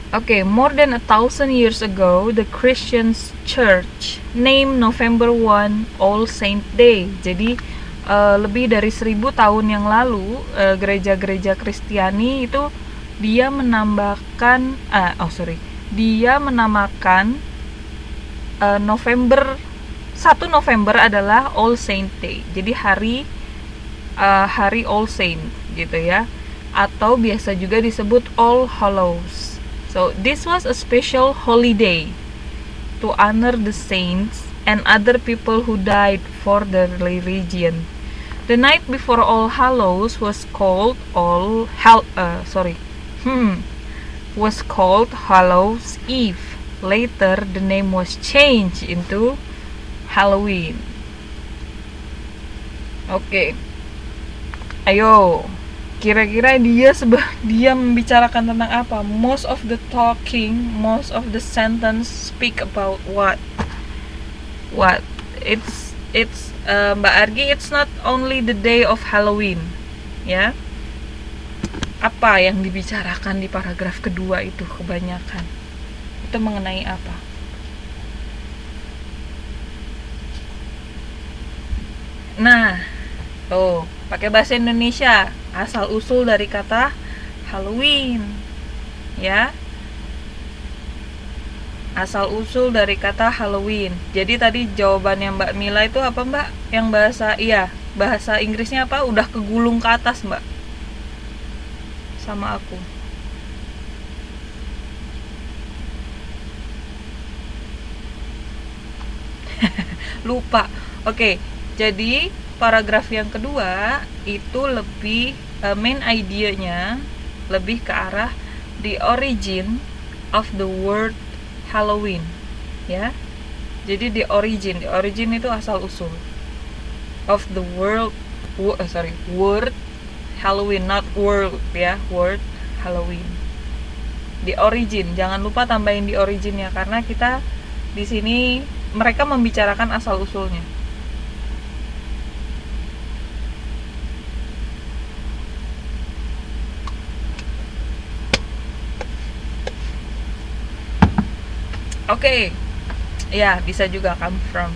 Okay, more than 1,000 years ago, the Christian Church named November 1 All Saint Day. Jadi lebih dari 1.000 tahun yang lalu, gereja-gereja Kristiani itu dia menambahkan, dia menamakan November 1 November adalah All Saint Day. Jadi hari All Saint gitu ya. Atau biasa juga disebut All Hallows. So this was a special holiday to honor the saints and other people who died for the religion. The night before All Hallows was called was called Hallows Eve. Later the name was changed into Halloween. Oke. Ayo. Kira-kira dia membicarakan tentang apa? Most of the sentence speak about what? It's Mbak Argi, it's not only the day of Halloween, ya. Apa yang dibicarakan di paragraf kedua itu kebanyakan? Itu mengenai apa? Nah, pakai bahasa Indonesia, asal usul dari kata Halloween, ya. Asal usul dari kata Halloween. Jadi tadi jawabannya Mbak Mila itu apa, Mbak? Yang bahasa Inggrisnya apa? Udah kegulung ke atas, Mbak. Sama aku. Lupa. Oke, jadi paragraf yang kedua itu lebih main idenya lebih ke arah the origin of the word Halloween, ya. Jadi the origin itu asal usul of the word Halloween, not world ya, word Halloween. The origin, jangan lupa tambahin di originnya karena kita di sini mereka membicarakan asal usulnya. Oke. Ya, bisa juga come from.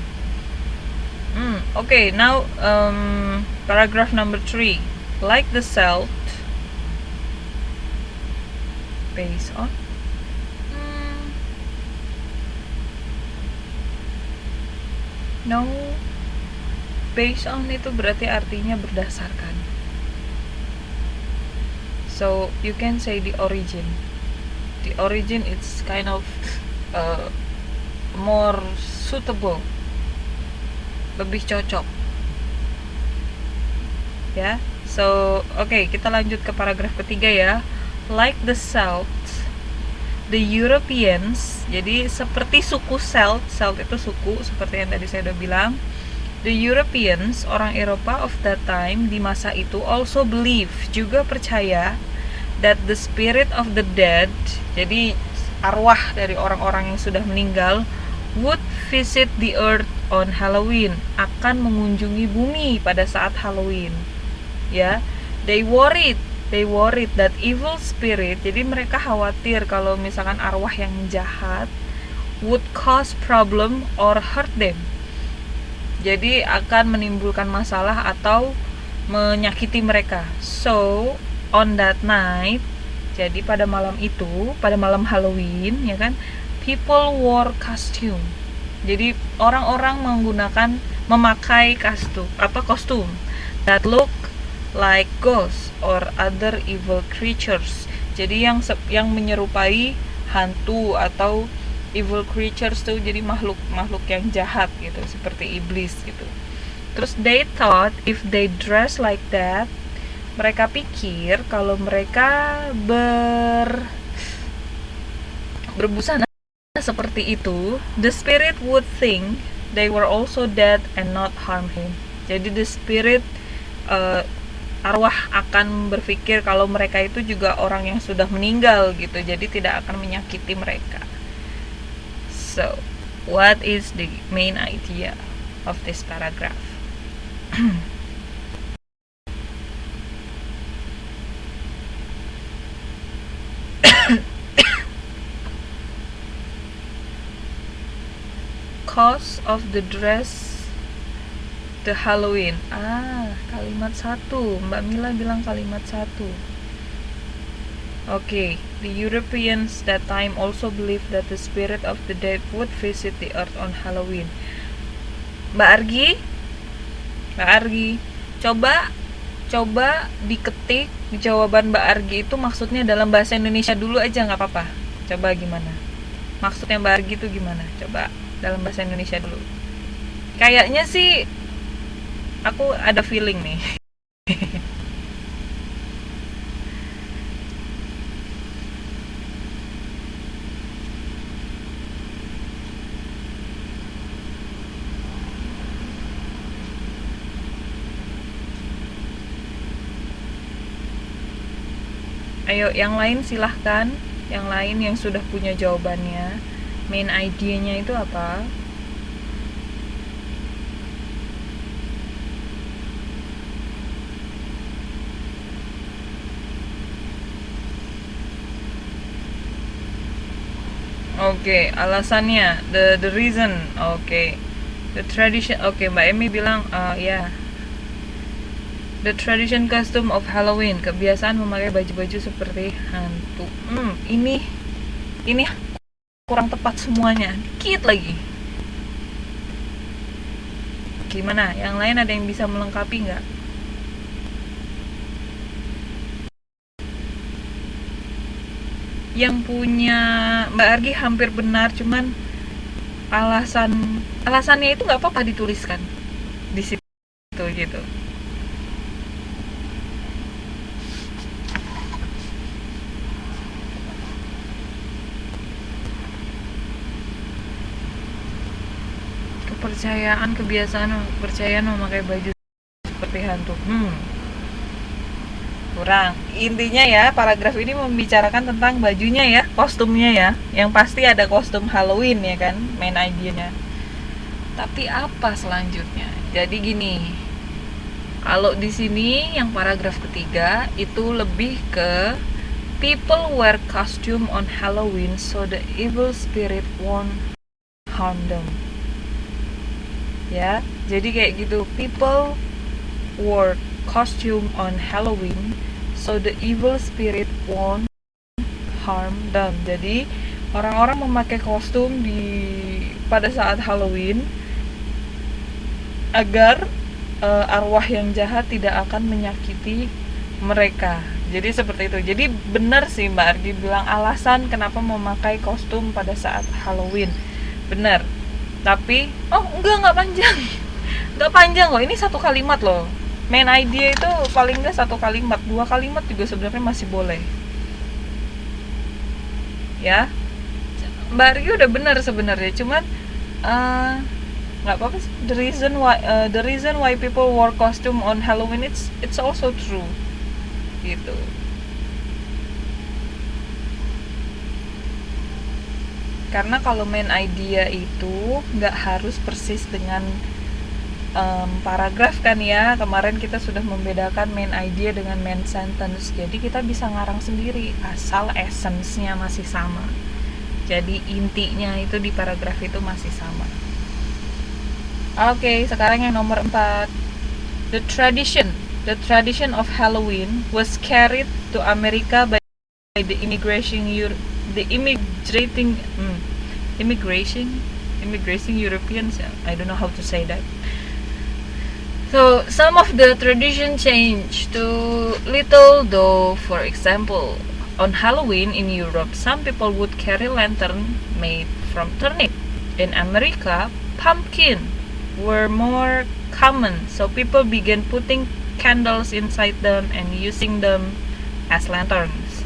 Okay, now paragraph number 3. Like the Celt, based on no, based on itu berarti artinya berdasarkan. So you can say the origin. The origin it's kind of more suitable, lebih cocok, ya. So okay, kita lanjut ke paragraf ketiga ya. Like the Celts, the Europeans, jadi seperti suku Celt itu suku seperti yang tadi saya udah bilang. The Europeans, orang Eropa of that time, di masa itu also believe, juga percaya that the spirit of the dead, jadi arwah dari orang-orang yang sudah meninggal, would visit the earth on Halloween, akan mengunjungi bumi pada saat Halloween, ya. They worried that evil spirit, jadi mereka khawatir kalau misalkan arwah yang jahat would cause problem or hurt them, jadi akan menimbulkan masalah atau menyakiti mereka. So on that night, jadi pada malam itu, pada malam Halloween, ya kan, people wore costume. Jadi orang-orang memakai kostum that look like ghosts or other evil creatures. Jadi yang menyerupai hantu atau evil creatures tuh, jadi makhluk yang jahat gitu, seperti iblis gitu. Terus they thought if they dress like that, mereka pikir kalau mereka berbusana seperti itu, the spirit would think they were also dead and not harm him. Jadi the spirit, arwah akan berpikir kalau mereka itu juga orang yang sudah meninggal gitu, jadi tidak akan menyakiti mereka. So what is the main idea of this paragraph? cost of the dress the Halloween. Kalimat 1. Mbak Mila bilang kalimat 1. Okay, the Europeans that time also believed that the spirit of the dead would visit the earth on Halloween. Mbak Argi, coba diketik jawaban Mbak Argi itu maksudnya dalam bahasa Indonesia dulu aja, nggak apa-apa. Coba gimana? Maksudnya Mbak Argi itu gimana? Coba dalam bahasa Indonesia dulu. Kayaknya sih aku ada feeling nih. Ayo, yang lain silahkan. Yang lain yang sudah punya jawabannya. Main idenya itu apa? Oke, alasannya, the reason. Oke. The tradition. Oke, Mbak Emi bilang ya. The tradition custom of Halloween, kebiasaan memakai baju-baju seperti hantu. Ini kurang tepat semuanya. Dikit lagi. Gimana? Yang lain ada yang bisa melengkapi nggak? Yang punya Mbak Argi hampir benar, cuman alasannya itu nggak apa-apa dituliskan di situ gitu. Kepercayaan memakai baju seperti hantu. Kurang. Intinya ya, paragraf ini membicarakan tentang bajunya ya, kostumnya ya. Yang pasti ada kostum Halloween ya kan, main idenya. Tapi apa selanjutnya? Jadi gini. Kalau di sini yang paragraf ketiga itu lebih ke people wear costume on Halloween so the evil spirit won't harm them. Ya, jadi kayak gitu. People wore costume on Halloween so the evil spirit won't harm them. Jadi orang-orang memakai kostum pada saat Halloween agar arwah yang jahat tidak akan menyakiti mereka. Jadi seperti itu. Jadi benar sih Mbak Argi bilang alasan kenapa memakai kostum pada saat Halloween. Benar. Tapi enggak panjang. Enggak panjang loh. Ini satu kalimat loh. Main idea itu paling enggak satu kalimat, 2 kalimat juga sebenarnya masih boleh. Ya. Mbak Argi udah benar sebenarnya, cuman nggak apa-apa sih. The reason why people wore costume on Halloween it's also true. Gitu. Karena kalau main idea itu nggak harus persis dengan paragraf kan ya. Kemarin kita sudah membedakan main idea dengan main sentence. Jadi kita bisa ngarang sendiri asal essence-nya masih sama. Jadi intinya itu di paragraf itu masih sama. Oke, sekarang yang nomor 4. The tradition of Halloween was carried to America by the immigrating Europeans. I don't know how to say that. So some of the tradition changed to little though. For example, on Halloween in Europe, some people would carry lantern made from turnip. In America, pumpkin were more common, so people began putting candles inside them and using them as lanterns.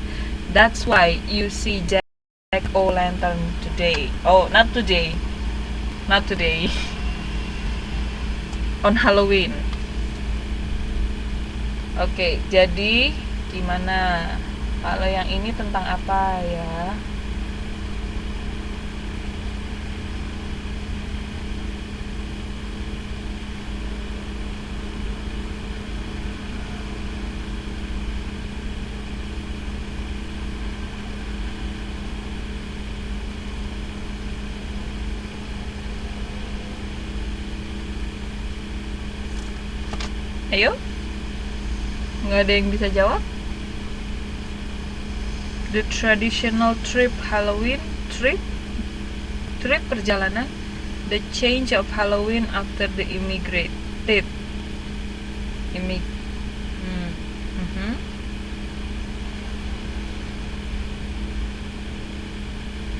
That's why you see jack-o'-lantern today. Oh, not today. On Halloween. Oke, jadi gimana? Kalau yang ini tentang apa ya? Ayo, nggak ada yang bisa jawab. The traditional trip Halloween trip perjalanan. The change of Halloween after the immigrated.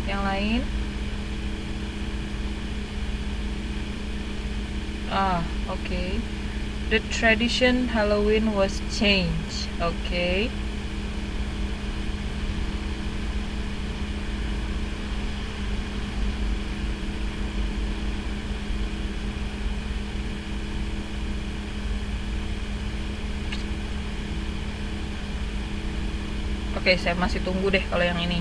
Yang lain? Okay. The tradition Halloween was changed. Okay. Oke, saya masih tunggu deh kalau yang ini.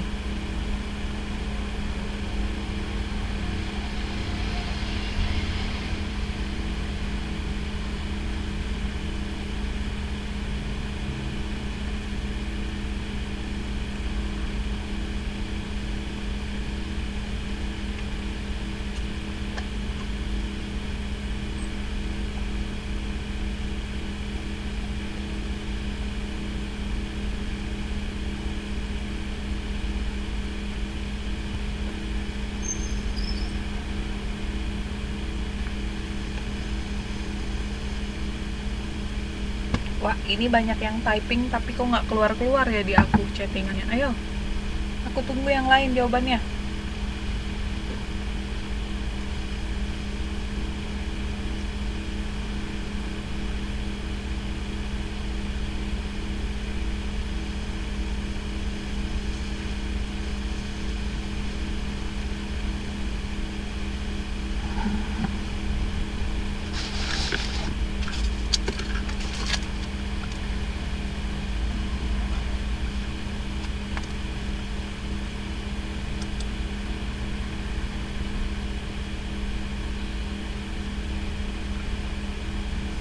Wah, ini banyak yang typing tapi kok nggak keluar-keluar ya di aku chattingannya. Ayo, aku tunggu yang lain jawabannya.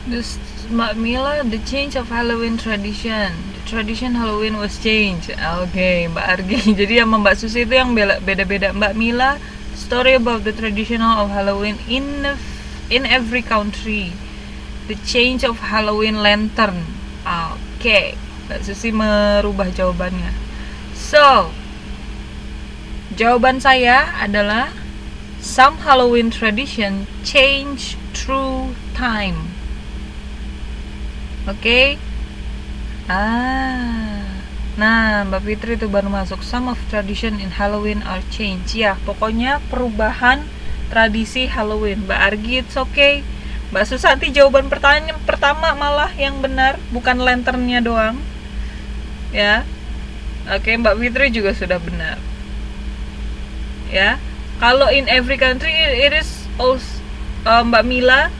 This Mbak Mila, the change of Halloween tradition. The tradition Halloween was changed. Oke, Mbak Argi. Jadi sama Mbak Susi itu yang beda-beda. Mbak Mila, story about the traditional of Halloween in every country. The change of Halloween lantern. Oke, Mbak Susi merubah jawabannya. So, jawaban saya adalah some Halloween tradition change through time. Oke. Nah, Mbak Fitri itu baru masuk. Some of tradition in Halloween are changed. Ya, pokoknya perubahan tradisi Halloween. Mbak Argi, it's okay. Mbak Susanti, jawaban pertanyaan pertama malah yang benar, bukan lanternnya doang. Ya. Oke, Mbak Fitri juga sudah benar. Ya. Kalau in every country it is also, Mbak Mila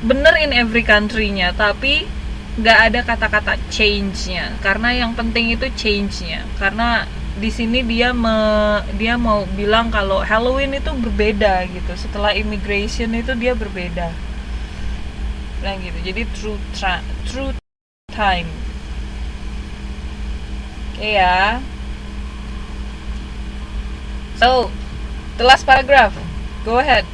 benar in every country-nya, tapi nggak ada kata-kata change-nya, karena yang penting itu change-nya, karena di sini dia mau bilang kalau Halloween itu berbeda gitu, setelah immigration itu dia berbeda, nah gitu. Jadi true time. Oke ya. So the last paragraph, go ahead.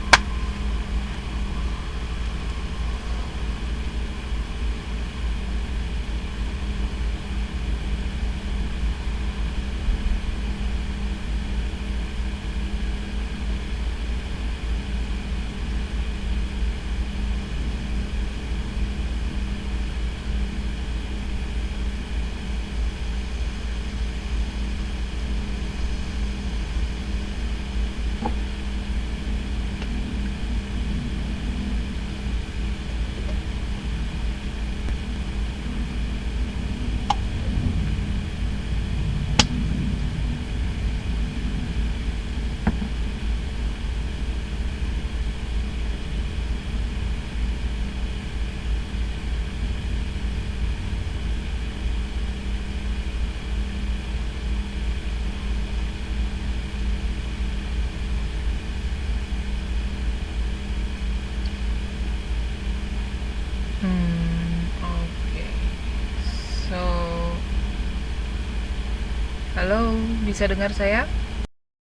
Oke. So, halo, bisa dengar saya?